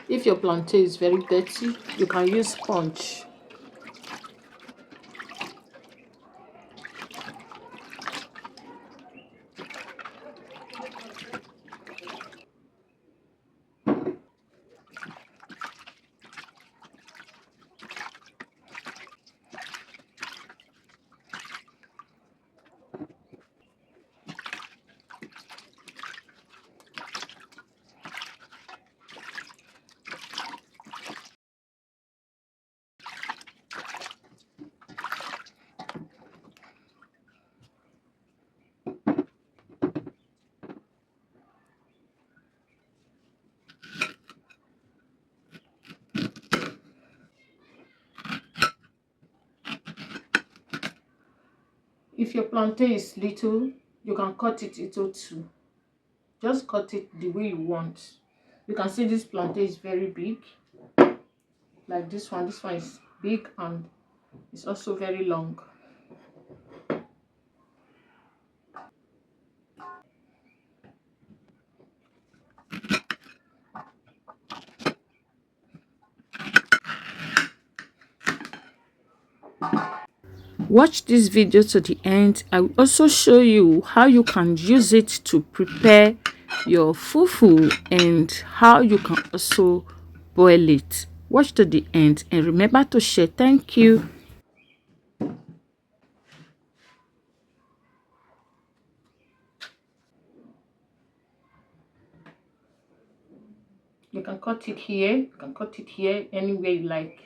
If your plantain is very dirty, you can use sponge. If your plantain is little, you can cut it into two. Just cut it the way you want. You can see this plantain is very big, like this one. This one is big and it's also very long. Watch this video to the end. I will also show you how you can use it to prepare your fufu and how you can also boil it. Watch to the end and remember to share. Thank you. You can cut it here, you can cut it here, anywhere you like.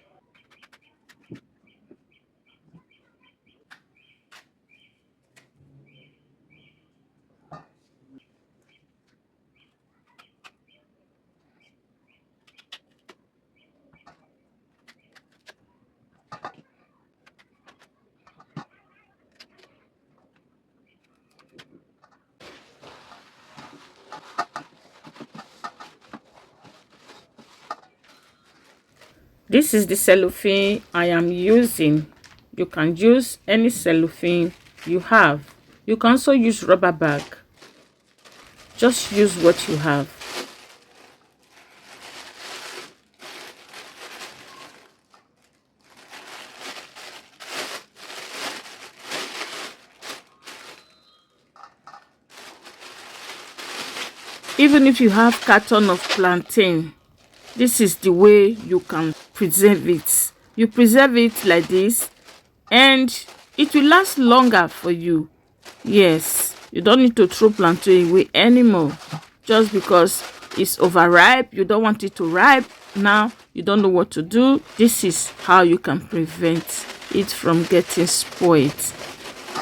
This is the cellophane I am using. You can use any cellophane you have. You can also use rubber bag. Just use what you have. Even if you have carton of plantain, this is the way you can preserve it. You preserve it like this and it will last longer for you. Yes, you don't need to throw plantain away anymore just because it's overripe. You don't want it to ripe now. You don't know what to do. This is how you can prevent it from getting spoiled.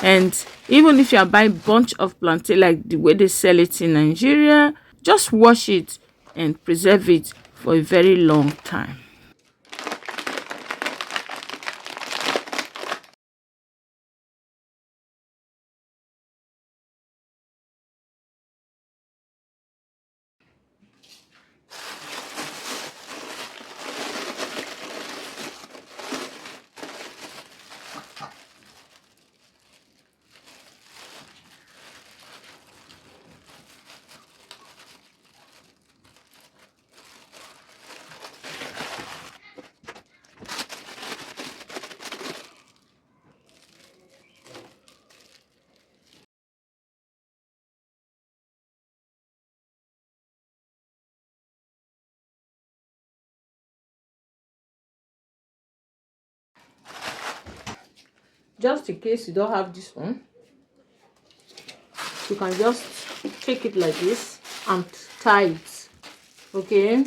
And even if you are buying a bunch of plantain like the way they sell it in Nigeria, just wash it and preserve it for a very long time. Just in case you don't have this one, you can just take it like this and tie it. Okay,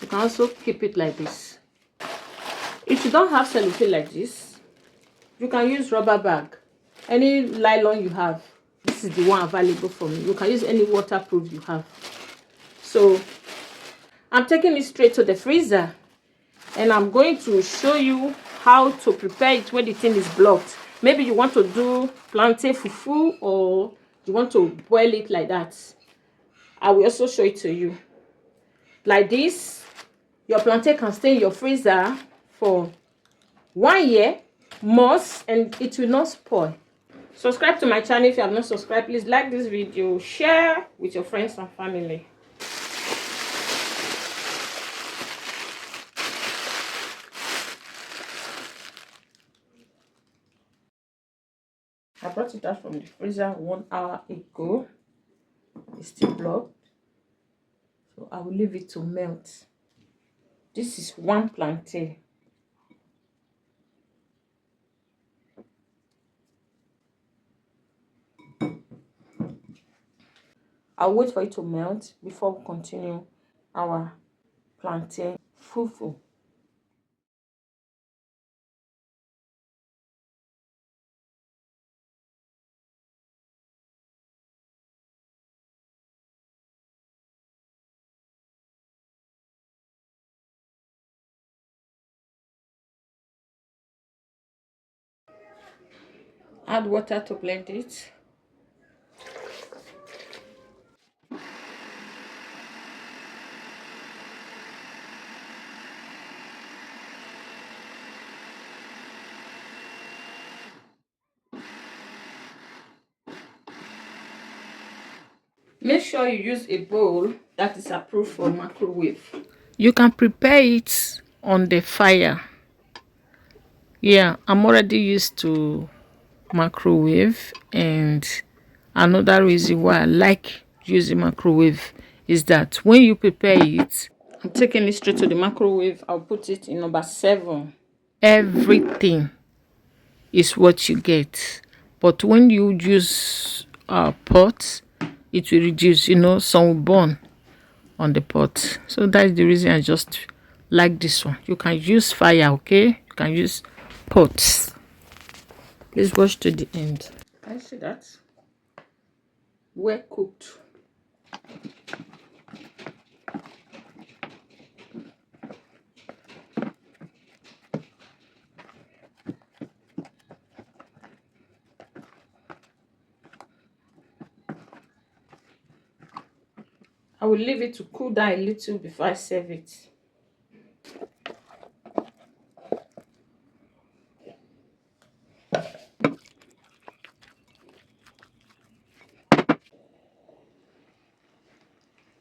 you can also keep it like this. If you don't have cellophane like this, you can use rubber bag, any nylon you have. This is the one available for me. You can use any waterproof you have. So I'm taking it straight to the freezer and I'm going to show you how to prepare it when the thing is blocked. Maybe you want to do plantain fufu or you want to boil it like that. I will also show it to you. Like this, your plantain can stay in your freezer for 1 year, most, and it will not spoil. Subscribe to my channel if you have not subscribed. Please like this video, share with your friends and family. I brought it out from the freezer 1 hour ago. It's still blocked, so I will leave it to melt. This is 1 plantain. I'll wait for it to melt before we continue our plantain fufu. Add water to blend it. Make sure you use a bowl that is approved for microwave. You can prepare it on the fire. Yeah, I'm already used to microwave, and another reason why I like using microwave is that when you prepare it, I'm taking it straight to the microwave. I'll put it in number 7. Everything is what you get. But when you use pot, it will reduce, some will burn on the pot. So that's the reason I just like this one. You can use fire, okay? You can use pots. Please watch to the end. Can you see that? Well cooked. I will leave it to cool down a little before I serve it.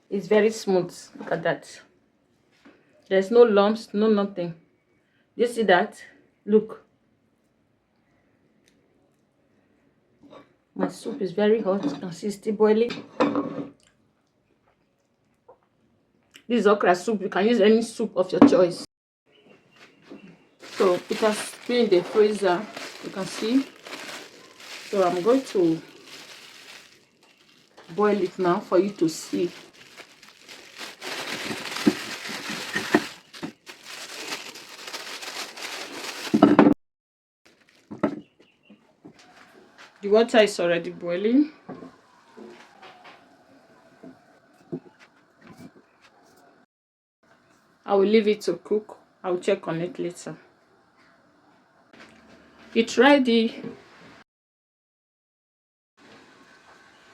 It's very smooth. Look at that. There's no lumps, no nothing. You see that? Look. My soup is very hot. You can see it's still boiling. This is okra soup. You can use any soup of your choice. So it has been in the freezer. You can see. So I'm going to boil it now for you to see. The water is already boiling. I will leave it to cook. I will check on it later. It's ready.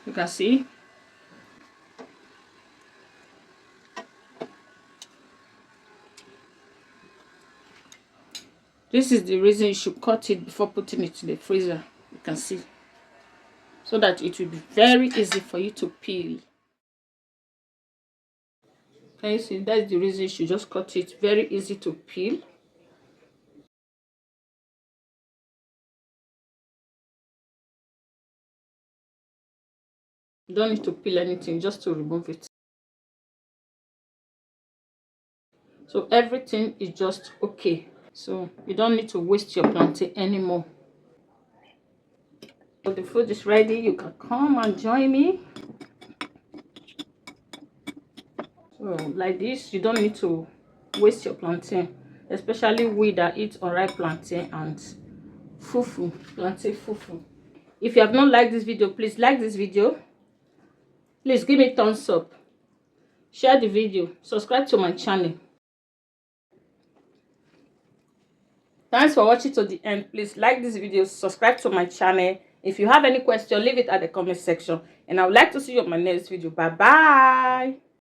You can see. This is the reason you should cut it before putting it in the freezer. You can see. So that it will be very easy for you to peel. Can you see? That's the reason you should just cut it. Very easy to peel. You don't need to peel anything, just to remove it. So everything is just okay. So you don't need to waste your plantain anymore. So the food is ready. You can come and join me. So like this, you don't need to waste your plantain, especially we that eat unripe plantain and fufu, plantain fufu. If you have not liked this video, please like this video. Please give me a thumbs up, share the video, subscribe to my channel. Thanks for watching to the end. Please like this video, subscribe to my channel. If you have any question, leave it at the comment section, and I would like to see you on my next video. Bye bye.